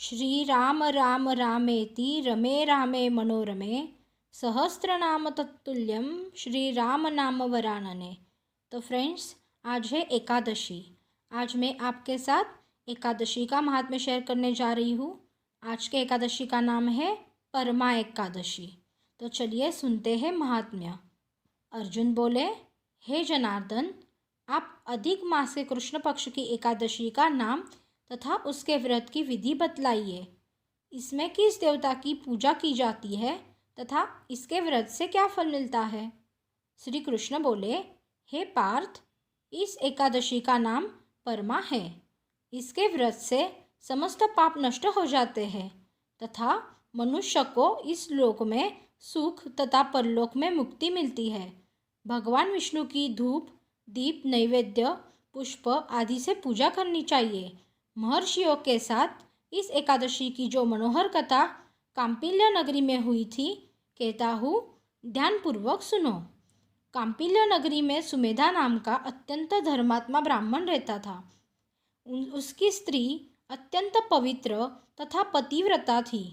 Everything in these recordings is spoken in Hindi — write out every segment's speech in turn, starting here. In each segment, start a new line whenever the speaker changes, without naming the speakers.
श्री राम राम रामेति रमे रामे मनोरमे सहस्त्रनाम तत्तुल्यम श्री राम नाम वरानने। तो फ्रेंड्स, आज है एकादशी। आज मैं आपके साथ एकादशी का महात्म्य शेयर करने जा रही हूँ। आज के एकादशी का नाम है परमा एकादशी। तो चलिए सुनते हैं महात्म्य। अर्जुन बोले, हे जनार्दन, आप अधिक मास के कृष्ण पक्ष की एकादशी का नाम तथा उसके व्रत की विधि बतलाइए। इसमें किस देवता की पूजा की जाती है तथा इसके व्रत से क्या फल मिलता है। श्री कृष्ण बोले, हे पार्थ, इस एकादशी का नाम परमा है। इसके व्रत से समस्त पाप नष्ट हो जाते हैं तथा मनुष्य को इस लोक में सुख तथा परलोक में मुक्ति मिलती है। भगवान विष्णु की धूप, दीप, नैवेद्य, पुष्प आदि से पूजा करनी चाहिए। महर्षियों के साथ इस एकादशी की जो मनोहर कथा काम्पिल्य नगरी में हुई थी, कहता हूँ, ध्यानपूर्वक सुनो। काम्पिल्य नगरी में सुमेधा नाम का अत्यंत धर्मात्मा ब्राह्मण रहता था। उसकी स्त्री अत्यंत पवित्र तथा पतिव्रता थी।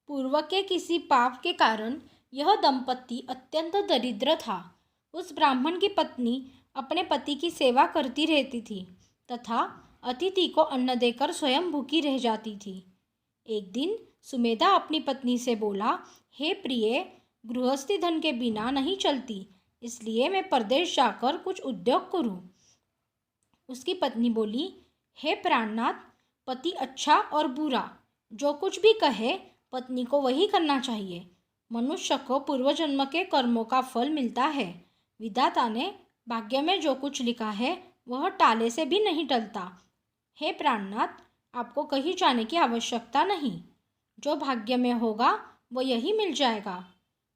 पूर्व के किसी पाप के कारण यह दंपति अत्यंत दरिद्र था। उस ब्राह्मण की पत्नी अपने पति की सेवा करती रहती थी तथा अतिथि को अन्न देकर स्वयं भूखी रह जाती थी। एक दिन सुमेधा अपनी पत्नी से बोला, हे प्रिय, गृहस्थी धन के बिना नहीं चलती, इसलिए मैं परदेश जाकर कुछ उद्योग करूं। उसकी पत्नी बोली, हे प्राणनाथ, पति अच्छा और बुरा जो कुछ भी कहे पत्नी को वही करना चाहिए। मनुष्य को पूर्व जन्म के कर्मों का फल मिलता है। विधाता ने भाग्य में जो कुछ लिखा है वह टाले से भी नहीं टलता। हे प्राणनाथ, आपको कहीं जाने की आवश्यकता नहीं। जो भाग्य में होगा वो यही मिल जाएगा।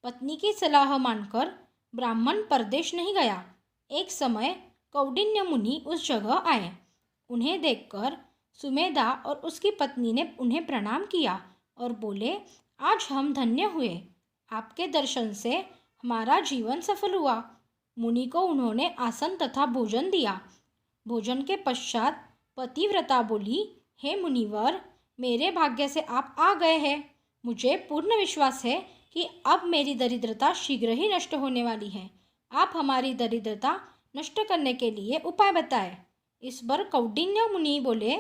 पत्नी की सलाह मानकर ब्राह्मण परदेश नहीं गया। एक समय कौंडिन्य मुनि उस जगह आए। उन्हें देखकर सुमेधा और उसकी पत्नी ने उन्हें प्रणाम किया और बोले, आज हम धन्य हुए। आपके दर्शन से हमारा जीवन सफल हुआ। मुनि को उन्होंने आसन तथा भोजन दिया। भोजन के पश्चात पतिव्रता बोली, हे मुनिवर, मेरे भाग्य से आप आ गए हैं। मुझे पूर्ण विश्वास है कि अब मेरी दरिद्रता शीघ्र ही नष्ट होने वाली है। आप हमारी दरिद्रता नष्ट करने के लिए उपाय बताएं। इस पर कौंडिन्य मुनि बोले,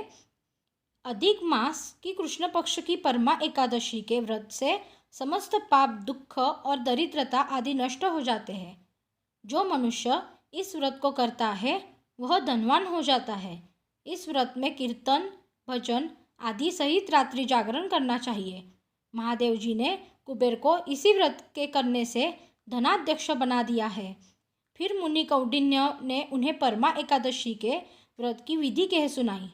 अधिक मास की कृष्ण पक्ष की परमा एकादशी के व्रत से समस्त पाप, दुख और दरिद्रता आदि नष्ट हो जाते हैं। जो मनुष्य इस व्रत को करता है वह धनवान हो जाता है। इस व्रत में कीर्तन, भजन आदि सहित रात्रि जागरण करना चाहिए। महादेव जी ने कुबेर को इसी व्रत के करने से धनाध्यक्ष बना दिया है। फिर मुनि कौंडिन्य ने उन्हें परमा एकादशी के व्रत की विधि कह सुनाई।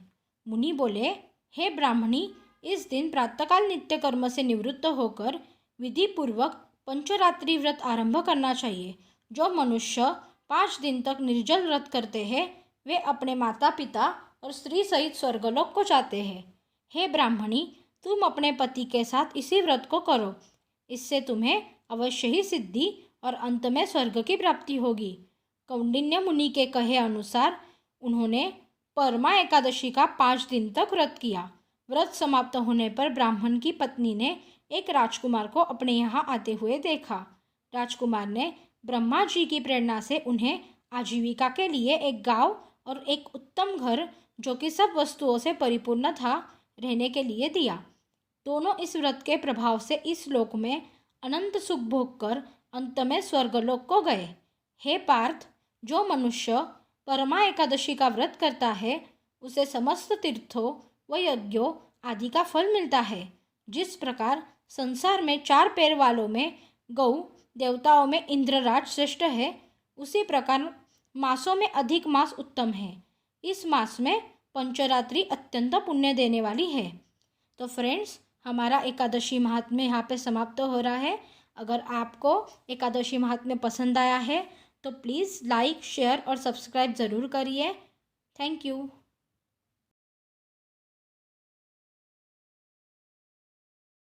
मुनि बोले, हे ब्राह्मणी, इस दिन प्रातःकाल नित्य कर्म से निवृत्त होकर विधि पूर्वक पंचरात्रि व्रत आरंभ करना चाहिए। जो मनुष्य 5 दिन तक निर्जल व्रत करते हैं वे अपने माता पिता और स्त्री सहित स्वर्गलोक को जाते हैं। हे ब्राह्मणी, तुम अपने पति के साथ इसी व्रत को करो। इससे तुम्हें अवश्य ही सिद्धि और अंत में स्वर्ग की प्राप्ति होगी। कौंडिन्य मुनि के कहे अनुसार उन्होंने परमा एकादशी का 5 दिन तक व्रत किया। व्रत समाप्त होने पर ब्राह्मण की पत्नी ने एक राजकुमार को अपने यहाँ आते हुए देखा। राजकुमार ने ब्रह्मा जी की प्रेरणा से उन्हें आजीविका के लिए एक गांव और एक उत्तम घर, जो कि सब वस्तुओं से परिपूर्ण था, रहने के लिए दिया। दोनों इस व्रत के प्रभाव से इस लोक में अनंत सुख भोग कर अंत में स्वर्गलोक को गए। हे पार्थ, जो मनुष्य परमा एकादशी का व्रत करता है उसे समस्त तीर्थों व यज्ञों आदि का फल मिलता है। जिस प्रकार संसार में 4 पैर वालों में गौ, देवताओं में इंद्रराज श्रेष्ठ है, उसी प्रकार मासों में अधिक मास उत्तम है। इस मास में पंचरात्रि अत्यंत पुण्य देने वाली है। तो फ्रेंड्स, हमारा एकादशी महात्म्य यहाँ पे समाप्त हो रहा है। अगर आपको एकादशी महात्म्य पसंद आया है तो प्लीज़ लाइक, शेयर और सब्सक्राइब ज़रूर करिए। Thank you.